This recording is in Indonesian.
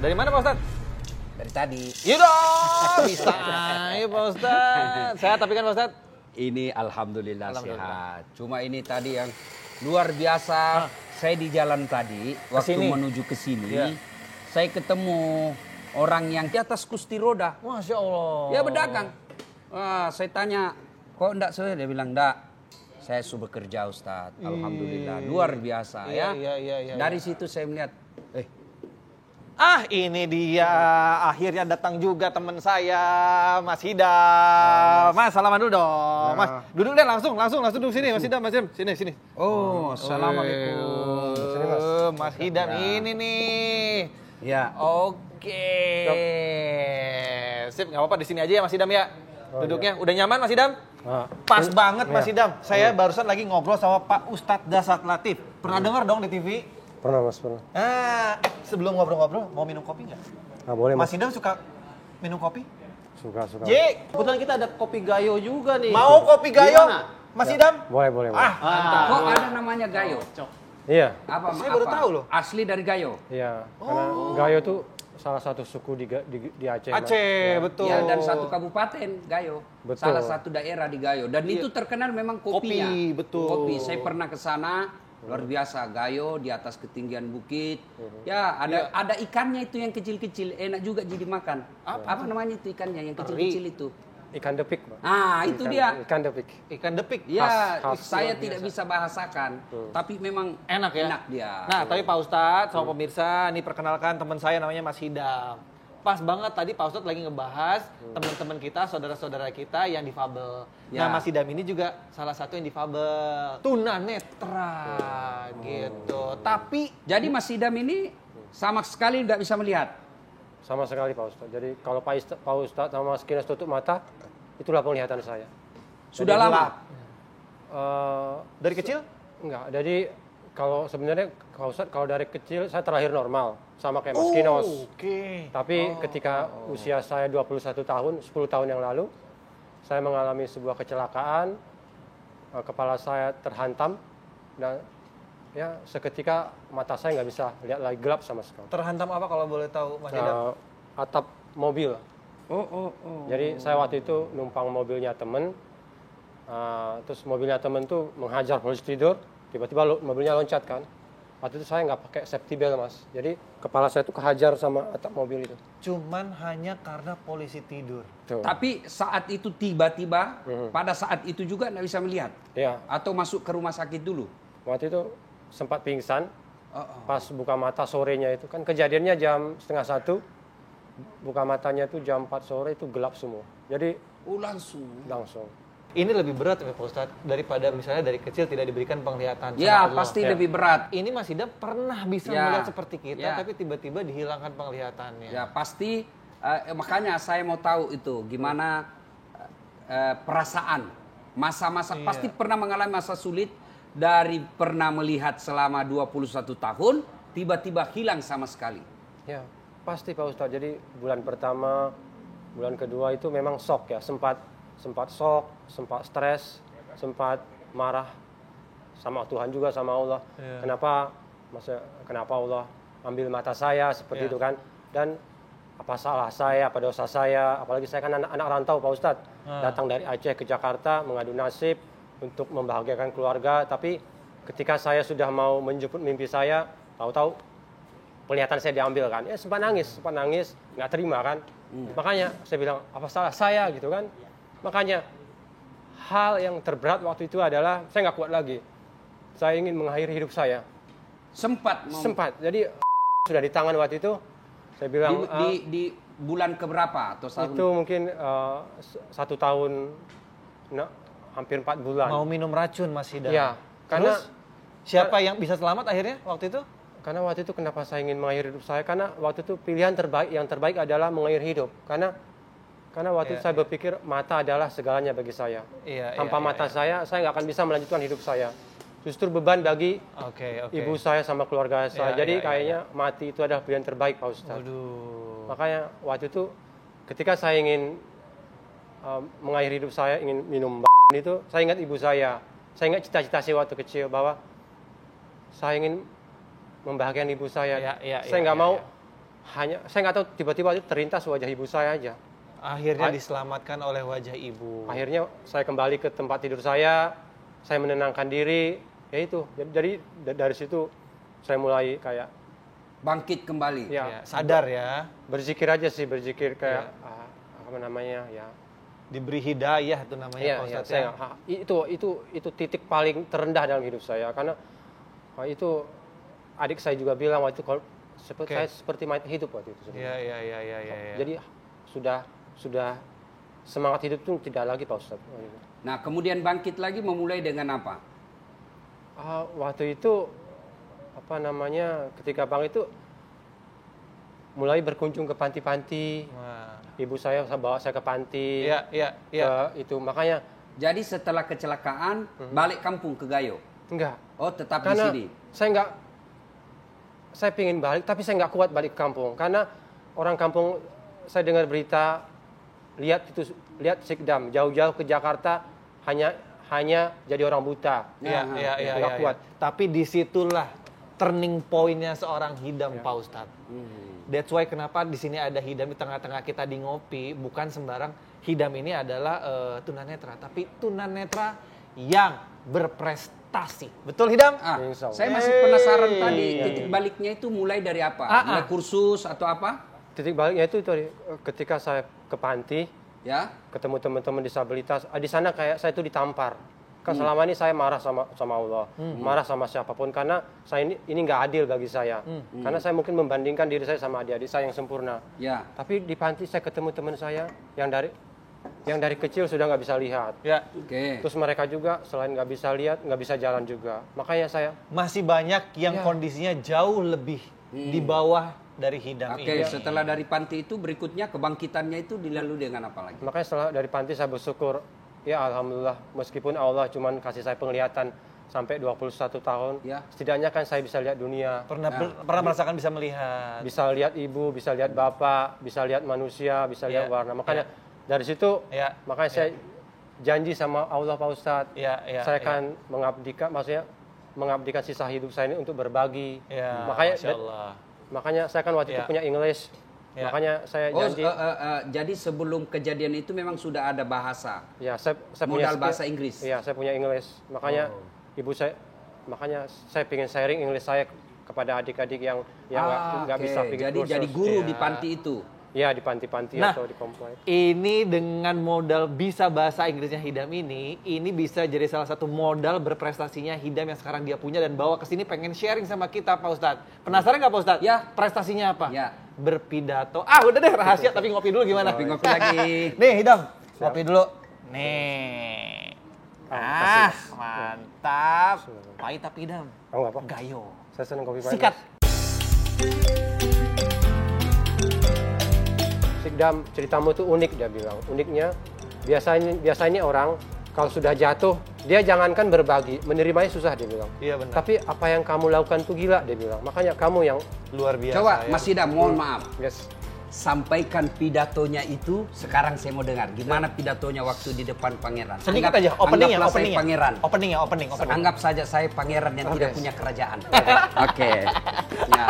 Dari mana Pak Ustadz? Dari tadi. Yaudah, bisa aja Pak Ustadz. Sehat tapi kan Pak Ustadz? Ini alhamdulillah sehat. Cuma ini tadi yang luar biasa. Saya di jalan tadi, waktu Kesini? menuju ke sini, Iya. saya ketemu orang yang di atas kursi roda. Masya Allah. Ya berdagang. Wah, saya tanya, kok enggak saya? Dia bilang, enggak. Saya sudah bekerja Ustadz. Alhamdulillah. Luar biasa ya. Iya. Dari situ saya melihat, Ini dia akhirnya datang juga teman saya, Mas Hidam. Mas, salaman dulu dong. Mas, duduk deh langsung duduk sini, Mas Hidam, Mas Hidam. Sini. oh, assalamualaikum. Sini, Mas Hidam ini nih. Ya. Oke. Sip, nggak apa-apa di sini aja ya Mas Hidam ya. Duduknya udah nyaman Mas Hidam? Pas banget Mas Hidam. Saya barusan lagi ngobrol sama Pak Ustadz Dasat Latif. Pernah dengar dong di TV? Pernah Mas, pernah. Sebelum ngobrol-ngobrol, mau minum kopi nggak? Boleh Mas Mas. Hidam suka minum kopi? Suka. Jik, Kebetulan kita ada kopi gayo juga nih. mau kopi gayo? Gimana? Mas Hidam? Boleh Mas. Kok ada namanya Gayo? Iya, Saya baru tahu loh. Asli dari Gayo. iya. Karena Gayo tuh salah satu suku di Aceh. Mas. Aceh, betul. Ya, dan satu kabupaten Gayo. Betul. Salah satu daerah di Gayo. Dan itu terkenal memang kopinya. Kopi, betul. Kopi. Saya pernah ke sana. Luar biasa, Gayo di atas ketinggian bukit. Ya, ada ikannya itu yang kecil-kecil, enak juga jadi makan. Apa namanya itu ikannya yang kecil-kecil itu? Ikan depik, Mas. Itu dia. Ikan depik. Ikan depik. Ya, khas, saya tidak bisa bahasakan, tapi memang Enak ya? Enak dia. Nah, tapi Pak Ustadz sama pemirsa, ini perkenalkan teman saya namanya Mas Hidam. Pas banget tadi Pak Ustadz lagi ngebahas teman-teman kita, saudara-saudara kita yang difabel. Ya. Nah, Mas Hidam ini juga salah satu yang difabel. Tunanetra gitu. Tapi Jadi Mas Hidam ini sama sekali nggak bisa melihat. Sama sekali Pak Ustadz. Jadi kalau Pak Ustadz sama Mas Kinas tutup mata, itulah penglihatan saya. Sudah lama. dari kecil? Enggak, jadi kalau sebenarnya Pak Ustadz, kalau dari kecil saya terlahir normal. Sama kayak Mas Kinos. Oke. Tapi ketika usia saya 21 tahun, 10 tahun yang lalu, saya mengalami sebuah kecelakaan, kepala saya terhantam, dan ya seketika mata saya nggak bisa lihat lagi, gelap sama sekali. Terhantam apa kalau boleh tahu Mas Hidam? Atap mobil. Jadi saya waktu itu numpang mobilnya temen, terus mobilnya temen tuh menghajar polisi tidur, tiba-tiba mobilnya loncat kan. Waktu itu saya nggak pakai safety belt Mas, jadi kepala saya tuh kehajar sama atap mobil itu. Cuman hanya karena polisi tidur. Tuh. Tapi saat itu tiba-tiba, pada saat itu juga nggak bisa melihat. Ya, Atau masuk ke rumah sakit dulu. waktu itu sempat pingsan, pas buka mata sorenya itu kan kejadiannya jam 12:30, buka matanya itu jam 4 sore itu gelap semua. Jadi Langsung. Ini lebih berat ya Pak Ustadz daripada misalnya dari kecil tidak diberikan penglihatan sama Ya, Allah. pasti lebih berat. Ini Mas Hidam pernah bisa Ya. melihat seperti kita, Ya. tapi tiba-tiba dihilangkan penglihatannya. Ya, pasti makanya saya mau tahu itu gimana perasaan. Masa-masa pasti pernah mengalami masa sulit dari pernah melihat selama 21 tahun tiba-tiba hilang sama sekali. ya pasti Pak Ustadz. Jadi bulan pertama, bulan kedua itu memang shock ya, sempat shock, sempat stres, sempat marah sama Tuhan juga, sama Allah. Kenapa Allah ambil mata saya seperti itu kan? Dan apa salah saya, apa dosa saya? Apalagi saya kan anak rantau Pak Ustadz, datang dari Aceh ke Jakarta mengadu nasib untuk membahagiakan keluarga. Tapi ketika saya sudah mau menjemput mimpi saya, tahu-tahu penglihatan saya diambil kan? Ya sempat nangis, nggak terima kan? Makanya saya bilang apa salah saya gitu kan? Makanya hal yang terberat waktu itu adalah saya nggak kuat lagi. Saya ingin mengakhiri hidup saya. Sempat. Jadi sudah di tangan waktu itu. Saya bilang Di bulan keberapa atau tahun? itu mungkin 1 tahun, hampir 4 bulan. Mau minum racun Mas Hidam. Ya, karena Terus, siapa yang bisa selamat akhirnya waktu itu? Karena waktu itu kenapa saya ingin mengakhiri hidup saya? Karena waktu itu pilihan yang terbaik adalah mengakhiri hidup. Karena waktu itu saya berpikir mata adalah segalanya bagi saya. Tanpa mata saya nggak akan bisa melanjutkan hidup saya. Justru beban bagi ibu saya sama keluarga saya. Jadi kayaknya mati itu adalah pilihan terbaik Pak Ustadz. Makanya waktu itu ketika saya ingin mengakhiri hidup saya, ingin minum itu, saya ingat ibu saya. Saya ingat cita-cita saya waktu kecil bahwa saya ingin membahagiakan ibu saya. Saya nggak mau saya nggak tahu, tiba-tiba itu terlintas wajah ibu saya aja. Akhirnya diselamatkan oleh wajah ibu. Akhirnya saya kembali ke tempat tidur saya menenangkan diri, ya itu. Jadi dari situ saya mulai kayak Bangkit kembali. Ya, sadar ya. berzikir aja sih, berzikir kayak apa namanya ya. Diberi hidayah itu namanya Iya, Pak iya, Ustadz ya. itu titik paling terendah dalam hidup saya, karena itu adik saya juga bilang waktu itu kalau saya seperti mayat hidup waktu itu. Iya. Jadi sudah semangat hidup itu tidak lagi Pak Ustadz. Nah, kemudian bangkit lagi memulai dengan apa? Waktu itu apa namanya, ketika Bang itu mulai berkunjung ke panti-panti. Wah. Ibu saya bawa saya ke panti. Iya. Ke itu makanya Jadi setelah kecelakaan balik kampung ke Gayo. enggak. Oh, tetap Karena di sini. saya pingin balik, tapi saya nggak kuat balik ke kampung karena orang kampung, saya dengar berita, lihat Sikdam jauh-jauh ke Jakarta hanya jadi orang buta. Iya. Nggak kuat. Tapi disitulah turning point-nya seorang Hidam, Pak Ustadz. That's why kenapa di sini ada Hidam di tengah-tengah kita di Ngopi, bukan sembarang. Hidam ini adalah tunanetra, tapi tunanetra yang berprestasi. Betul Hidam? Insya Allah. Saya masih penasaran tadi titik baliknya itu mulai dari apa? Mulai kursus atau apa? Titik baliknya itu tadi, ketika saya ke panti, Ya. ketemu teman-teman disabilitas, di sana kayak saya itu ditampar. Kan selama ini saya marah sama Allah, marah sama siapapun karena saya ini nggak adil bagi saya. Karena saya mungkin membandingkan diri saya sama adik-adik saya yang sempurna. Ya. Tapi di panti saya ketemu teman saya yang dari kecil sudah nggak bisa lihat. Ya. Oke. Terus mereka juga selain nggak bisa lihat, nggak bisa jalan juga. Makanya saya Masih banyak yang kondisinya jauh lebih di bawah dari Hidam Oke, ini. setelah dari panti itu berikutnya kebangkitannya itu dilalui dengan apa lagi? Makanya setelah dari panti saya bersyukur, ya alhamdulillah, meskipun Allah cuman kasih saya penglihatan sampai 21 tahun, Ya. setidaknya kan saya bisa lihat dunia, Pernah merasakan bisa melihat. bisa lihat ibu, bisa lihat bapak, bisa lihat manusia, bisa lihat warna. Makanya dari situ, makanya saya janji sama Allah Pak Ustadz, saya akan mengabdikan sisa hidup saya ini untuk berbagi. Ya, Makanya Masya Allah. Makanya saya kan waktu itu punya English. Makanya saya janji. Jadi sebelum kejadian itu memang sudah ada bahasa. Ya, saya Modal punya bahasa Inggris. Iya, saya punya English. Makanya makanya saya pengen sharing English saya kepada adik-adik yang nggak bisa pergi kursus. Jadi guru di panti itu. Ya, di panti-panti atau di komplek. Ini dengan modal bisa bahasa Inggrisnya Hidam ini bisa jadi salah satu modal berprestasinya Hidam yang sekarang dia punya dan bawa ke sini pengen sharing sama kita Pak Ustadz. Penasaran nggak Pak Ustadz? Ya. Prestasinya apa? Ya. Berpidato. Udah deh rahasia tapi ngopi dulu gimana? Ngopi lagi. Nih Hidam, ngopi dulu. Nih. Mantap. Pahit tapi Hidam. Nggak apa? Gayo. Saya senang kopi pahit. Sikat. Sikdam, ceritamu itu unik, dia bilang. Uniknya, biasanya orang kalau sudah jatuh, dia jangankan berbagi, menerimanya susah, dia bilang. Iya benar. Tapi apa yang kamu lakukan itu gila, dia bilang. Makanya kamu yang Luar biasa. Coba ya. Mas Hidam, mohon maaf. yes, Sampaikan pidatonya itu sekarang saya mau dengar. Gimana pidatonya waktu di depan pangeran? Sedikit aja openingnya. Anggaplah saya pangeran. Opening. Anggap saja saya pangeran yang tidak punya kerajaan. Oke. Ya.